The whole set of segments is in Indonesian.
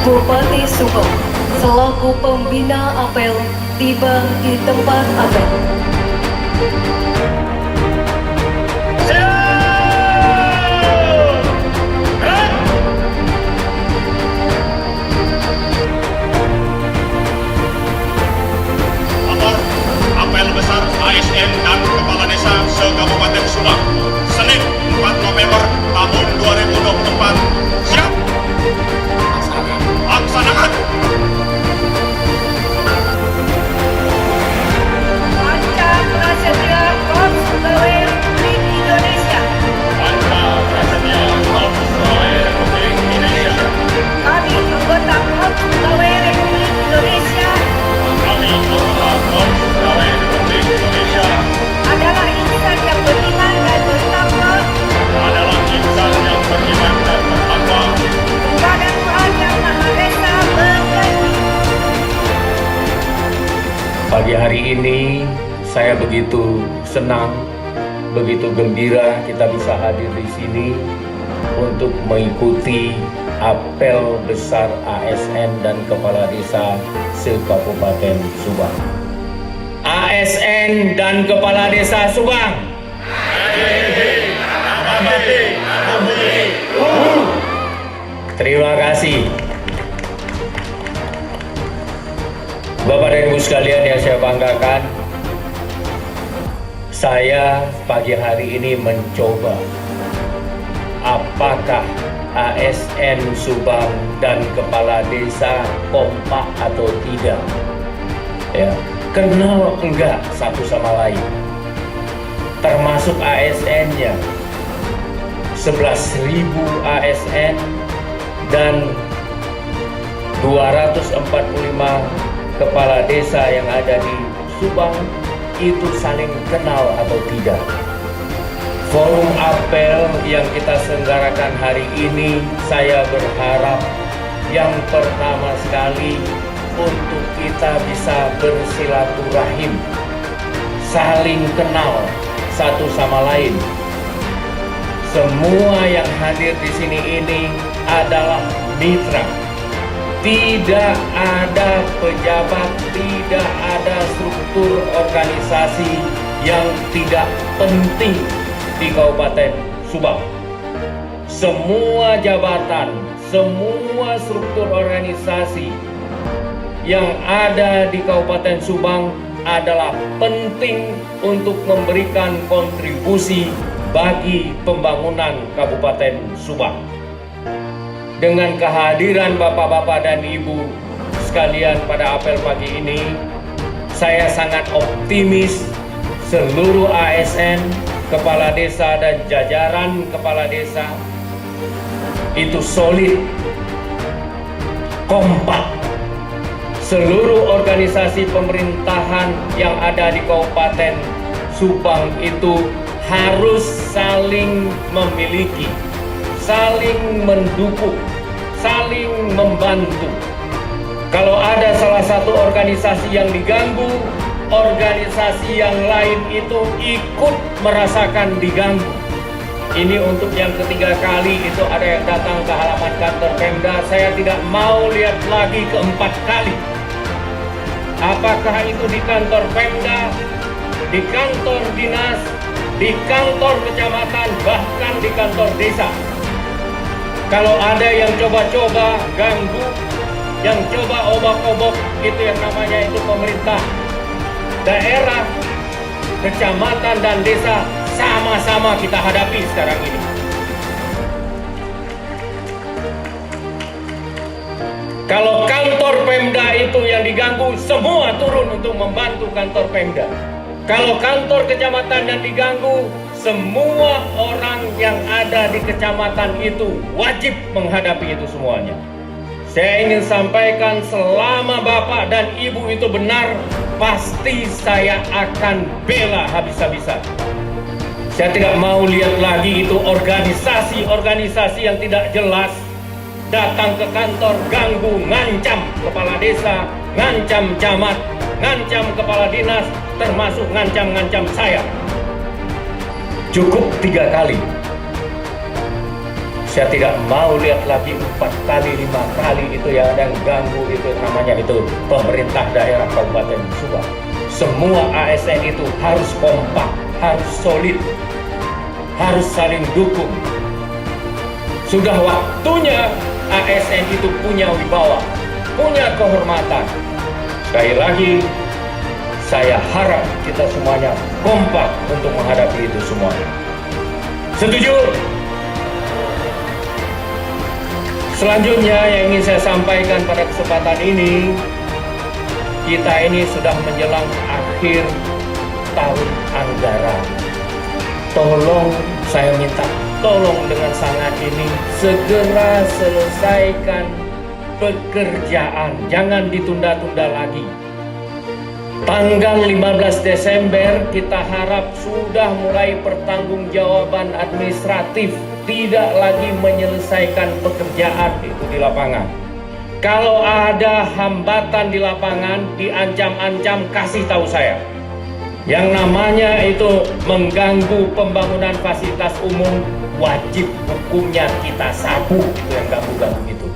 Bupati Subang selaku pembina apel tiba di tempat apel. Apel besar ASN dan Kepala Desa se-Kabupaten Subang, Senin 4 November tahun 2024. Siap? Laksanakan! Panca Prasetya Korps Pegawai Republik Indonesia. Panca Prasetya Korps Pegawai Republik Indonesia. Kami anggota Korps Pegawai Republik Indonesia Kami anggota Korps Pegawai Republik Indonesia adalah insan yang beriman dan bertakwa adalah insan yang beriman dan bertakwa kepada Tuhan Yang Maha Esa berjanji. Pagi hari ini saya begitu senang, begitu gembira kita bisa hadir di sini untuk mengikuti apel besar ASN dan Kepala Desa se-Kabupaten Subang. ASN dan Kepala Desa Subang. Terima kasih. Bapak dan Ibu sekalian yang saya banggakan, saya pagi hari ini mencoba apakah ASN Subang dan Kepala Desa kompak atau tidak. Ya, kenal enggak satu sama lain. Termasuk ASN-nya. 11.000 ASN dan 245 kepala desa yang ada di Subang itu saling kenal atau tidak. Forum apel yang kita selenggarakan hari ini, saya berharap yang pertama sekali untuk kita bisa bersilaturahim, saling kenal satu sama lain. Semua yang hadir di sini ini adalah mitra. Tidak ada pejabat, tidak ada struktur organisasi yang tidak penting di Kabupaten Subang. Semua jabatan, semua struktur organisasi yang ada di Kabupaten Subang adalah penting untuk memberikan kontribusi bagi pembangunan Kabupaten Subang. Dengan kehadiran Bapak-Bapak dan Ibu sekalian pada apel pagi ini, saya sangat optimis seluruh ASN, kepala desa dan jajaran kepala desa itu solid, kompak. Seluruh organisasi pemerintahan yang ada di Kabupaten Subang itu harus saling memiliki, saling mendukung, saling membantu. Kalau ada salah satu organisasi yang diganggu, organisasi yang lain itu ikut merasakan diganggu. Ini untuk yang ketiga kali itu ada yang datang ke halaman kantor Pemda. Saya tidak mau lihat lagi keempat kali. Apakah itu di kantor Pemda, di kantor dinas, di kantor kecamatan, bahkan di kantor desa. Kalau ada yang coba-coba ganggu, yang coba obok-obok, itu yang namanya itu pemerintah daerah, kecamatan dan desa, sama-sama kita hadapi sekarang ini. Kalau kantor Pemda itu yang diganggu, semua turun untuk membantu kantor Pemda. Kalau kantor kecamatan yang diganggu, semua orang yang ada di kecamatan itu wajib menghadapi itu semuanya. Saya ingin sampaikan, selama Bapak dan Ibu itu benar, pasti saya akan bela habis-habisan. Saya tidak mau lihat lagi itu organisasi-organisasi yang tidak jelas datang ke kantor, ganggu, ngancam kepala desa, ngancam camat, ngancam kepala dinas, termasuk ngancam-ngancam saya. Cukup 3 kali. Saya tidak mau lihat lagi 4 kali, 5 kali itu yang ada yang ganggu itu, namanya itu pemerintah daerah Kabupaten Subang. Semua ASN itu harus kompak, harus solid, harus saling dukung. Sudah waktunya ASN itu punya wibawa, punya kehormatan. Sekali lagi, saya harap kita semuanya kompak untuk menghadapi itu semuanya. Setuju? Selanjutnya yang ingin saya sampaikan pada kesempatan ini, kita ini sudah menjelang akhir tahun anggaran. Tolong, saya minta tolong dengan sangat ini segera selesaikan pekerjaan, jangan ditunda-tunda lagi. Tanggal 15 Desember kita harap sudah mulai pertanggungjawaban administratif, tidak lagi menyelesaikan pekerjaan itu di lapangan. Kalau ada hambatan di lapangan, diancam-ancam, kasih tahu saya. Yang namanya itu mengganggu pembangunan fasilitas umum, wajib hukumnya kita sapu itu yang ganggu-ganggu itu.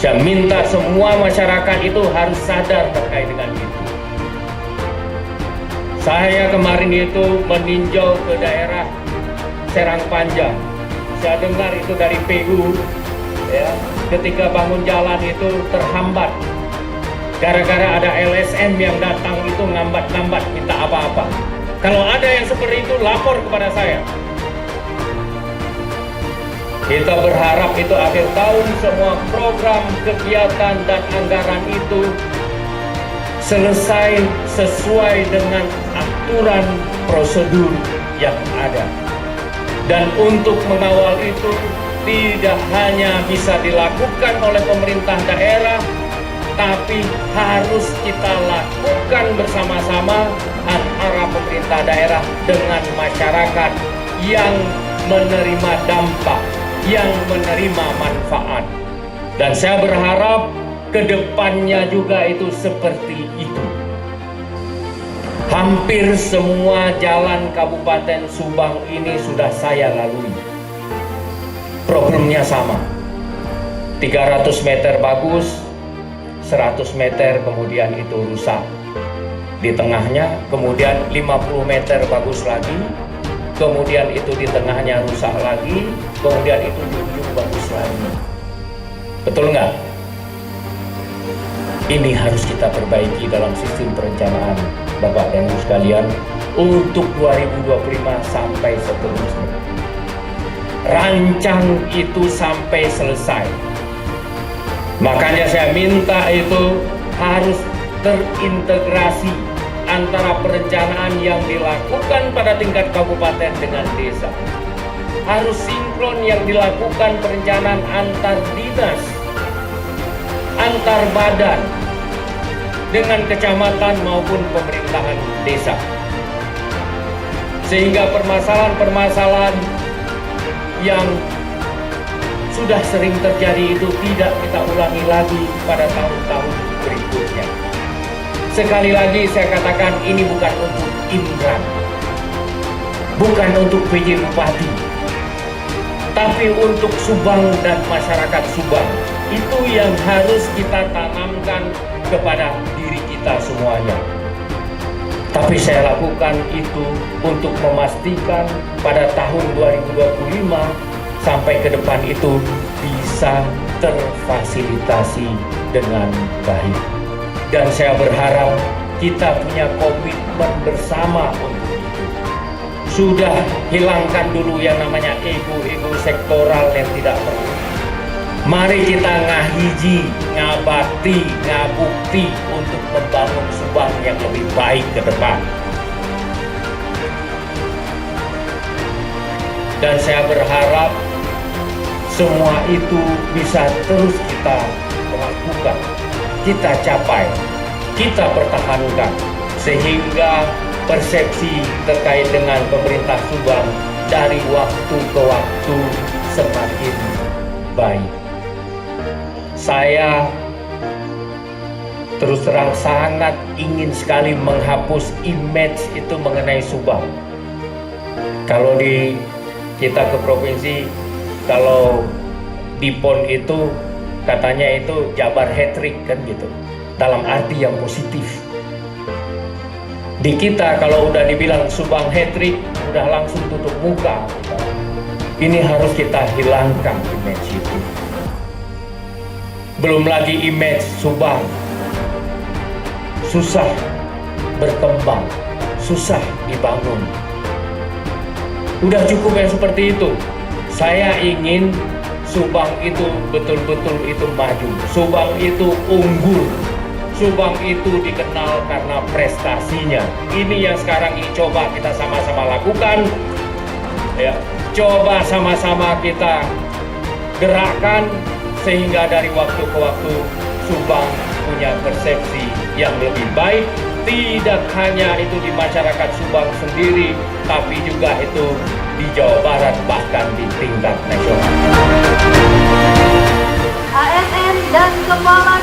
Saya minta semua masyarakat itu harus sadar terkait dengan itu. Saya kemarin itu meninjau ke daerah Serang Panjang. Saya dengar itu dari PU, ya, ketika bangun jalan itu terhambat. Gara-gara ada LSM yang datang itu ngambat-ngambat minta apa-apa. Kalau ada yang seperti itu, lapor kepada saya. Kita berharap itu akhir tahun semua program, kegiatan, dan anggaran itu selesai sesuai dengan aturan prosedur yang ada. Dan untuk mengawal itu tidak hanya bisa dilakukan oleh pemerintah daerah, tapi harus kita lakukan bersama-sama antara pemerintah daerah dengan masyarakat yang menerima dampak, yang menerima manfaat. Dan saya berharap kedepannya juga itu seperti itu. Hampir semua jalan Kabupaten Subang ini sudah saya lalui. Problemnya sama. 300 meter bagus, 100 meter kemudian itu rusak. Di tengahnya kemudian 50 meter bagus lagi, kemudian itu di tengahnya rusak lagi, kemudian itu di ujung bagus lagi. Betul nggak? Ini harus kita perbaiki dalam sistem perencanaan Bapak dan Ibu sekalian untuk 2025 sampai seterusnya. Rancang itu sampai selesai. Makanya saya minta itu harus terintegrasi antara perencanaan yang dilakukan pada tingkat kabupaten dengan desa. Harus sinkron yang dilakukan perencanaan antar dinas, antar badan, dengan kecamatan maupun pemerintahan desa. Sehingga permasalahan-permasalahan yang sudah sering terjadi itu tidak kita ulangi lagi pada tahun-tahun berikutnya. Sekali lagi saya katakan, ini bukan untuk Imran, bukan untuk PJ Bupati, tapi untuk Subang dan masyarakat Subang. Itu yang harus kita tanamkan kepada diri kita semuanya. Tapi saya lakukan itu untuk memastikan pada tahun 2025 sampai ke depan itu bisa terfasilitasi dengan baik. Dan saya berharap kita punya komitmen bersama untuk itu. Sudah hilangkan dulu yang namanya ego-ego sektoral yang tidak perlu. Mari kita ngahiji, ngabati, ngabukti untuk membangun Subang yang lebih baik ke depan. Dan saya berharap semua itu bisa terus kita lakukan, kita capai, kita pertahankan, sehingga persepsi terkait dengan pemerintah Subang dari waktu ke waktu semakin baik. Saya terus terang sangat ingin sekali menghapus image itu mengenai Subang. Kalau di kita ke provinsi, kalau di PON itu katanya itu Jabar hat-trick kan gitu, dalam arti yang positif. Di kita kalau udah dibilang Subang hat-trick, udah langsung tutup muka. Ini harus kita hilangkan image itu. Belum lagi image Subang susah berkembang, susah dibangun. Udah cukup yang seperti itu. Saya ingin Subang itu betul-betul itu maju. Subang itu unggul. Subang itu dikenal karena prestasinya. Ini yang sekarang coba kita sama-sama lakukan. Ya, coba sama-sama kita gerakkan sehingga dari waktu ke waktu Subang punya persepsi yang lebih baik, tidak hanya itu di masyarakat Subang sendiri, tapi juga itu di Jawa Barat, bahkan di tingkat nasional. ASN dan Kepala